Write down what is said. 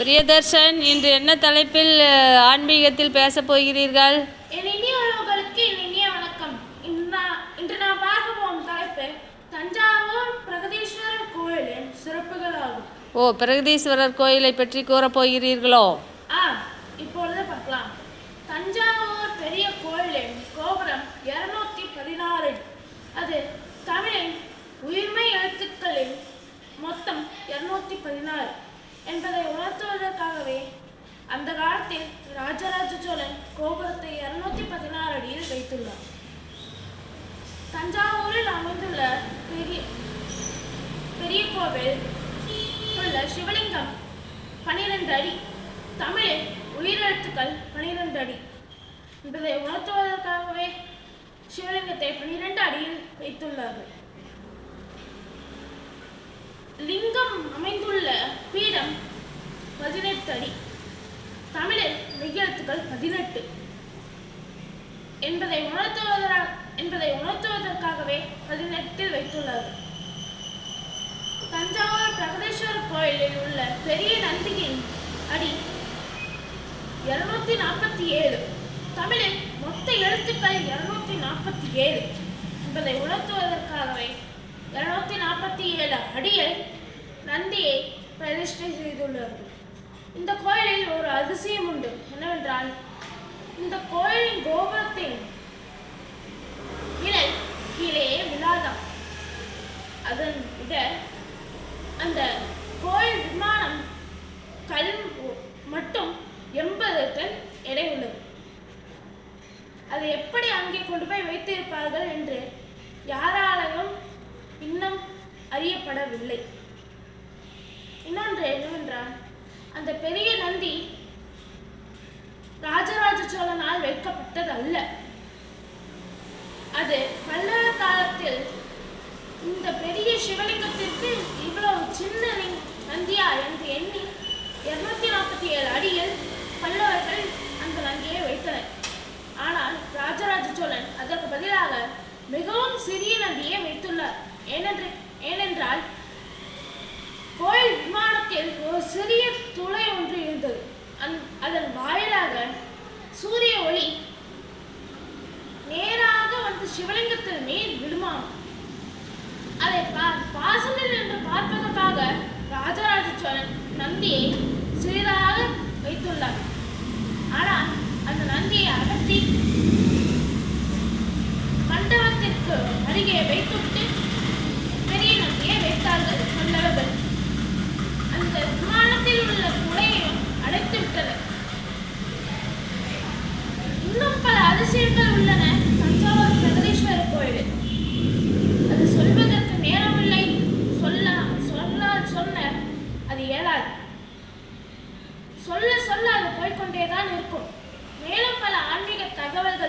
பிரியதர்ஷன், இன்று என்ன தலைப்பில் ஆன்மீகத்தில் பேசப் போகிறீர்கள்? என் இனிய உறவுகளுக்கு என் இனிய வணக்கம். இன்று நான் பார்க்க போகும் தலைப்பு தஞ்சாவூர் பிரகதீஸ்வரர் கோயிலின் சிறப்புகள் ஆகும். பிரகதீஸ்வரர் கோயிலை பற்றி கூறப் போகிறீர்களோ? இப்பொழுது பார்க்கலாம். தஞ்சாவூர் பெரிய கோயிலின் கோபுரம் 216. அது தமிழின் உயிர்மை எழுத்துக்களில் மொத்தம் 216 என்பதை உணர்த்துவதற்காகவே அந்த காலத்தில் ராஜராஜ சோழன் கோபுரத்தை 216 அடியில் வைத்துள்ளார். தஞ்சாவூரில் அமைந்துள்ள பெரிய கோவில் உள்ள சிவலிங்கம் 12 அடி, தமிழில் உயிரெழுத்துக்கள் 12 அடி என்பதை உணர்த்துவதற்காகவே சிவலிங்கத்தை 12 அடியில் வைத்துள்ளார்கள். லிங்கம் அமைந்துள்ள பீடம் 18 அடி, தமிழில் மெய்யெழுத்துக்கள் 18 என்பதை உணர்த்துவதற்காகவே 18 வைத்துள்ளார்கள். தஞ்சாவூர் பிரகதீஸ்வரர் கோயிலில் உள்ள பெரிய நந்தியின் அடி 247, தமிழில் மொத்த எழுத்துக்கள் 247 என்பதை உணர்த்துவதற்காகவே 247 அடியில் நந்தியை பிரதிஷ்டை செய்துள்ளார்கள். இந்த கோயிலில் ஒரு அதிசயம் உண்டு. என்னவென்றால், இந்த கோயிலின் கோபுரத்தின் இலை கீழே விழாதாம். அதன் விட அந்த கோயில் விமானம் கல் மட்டும் 80 டன் எடை உள்ளது. அதை எப்படி அங்கே கொண்டு போய் வைத்திருப்பார்கள் என்று யாராலையும் இன்னும் அறியப்படவில்லை. இன்னொன்று என்னவென்றால், அந்த பெரிய நந்தி ராஜராஜ சோழனால் வைக்கப்பட்டது அல்ல. அது பல்லவர் காலத்தில் இந்த பெரிய சிவலிங்கத்திற்கு இவ்வளவு சின்ன நந்தியா என்று எண்ணி 247 அடியில் பல்லவர்கள் அந்த நந்தியை வைத்தனர். ஆனால் ராஜராஜ சோழன் அதற்கு பதிலாக மிகவும் சிறிய நந்தியை வைத்துள்ளார். ஏனென்றால் கோயில் விமானத்தில் ஒரு சிறிய துளை ஒன்று இருந்தது. அதன் வாயிலாக சூரிய ஒளி நேராக வந்து சிவலிங்கத்தின் மேல் விழுமாம். அதை பாசனில் என்று பார்ப்பதற்காக ராஜராஜ சோழன் நந்தியை சிறிதாக வைத்துள்ளார். ஆனால் அந்த நந்தியை அகற்றி மண்டபத்திற்கு அருகே வைத்துவிட்டு பெரிய நந்தியை வைத்தார்கள் பல்லவர்கள். அந்த விமானத்தில் உள்ள துளையையும் அடைத்து விட்டனர். இன்னும் பல அதிசயங்கள் உள்ளன தஞ்சாவூர் பிரகதீஸ்வரர் கோயிலில். அது சொல்வதற்கு நேரமில்லை. சொன்ன அது இயலாது. சொல்ல அது போய்கொண்டேதான் இருக்கும். மேலும் பல ஆன்மீக தகவல்கள்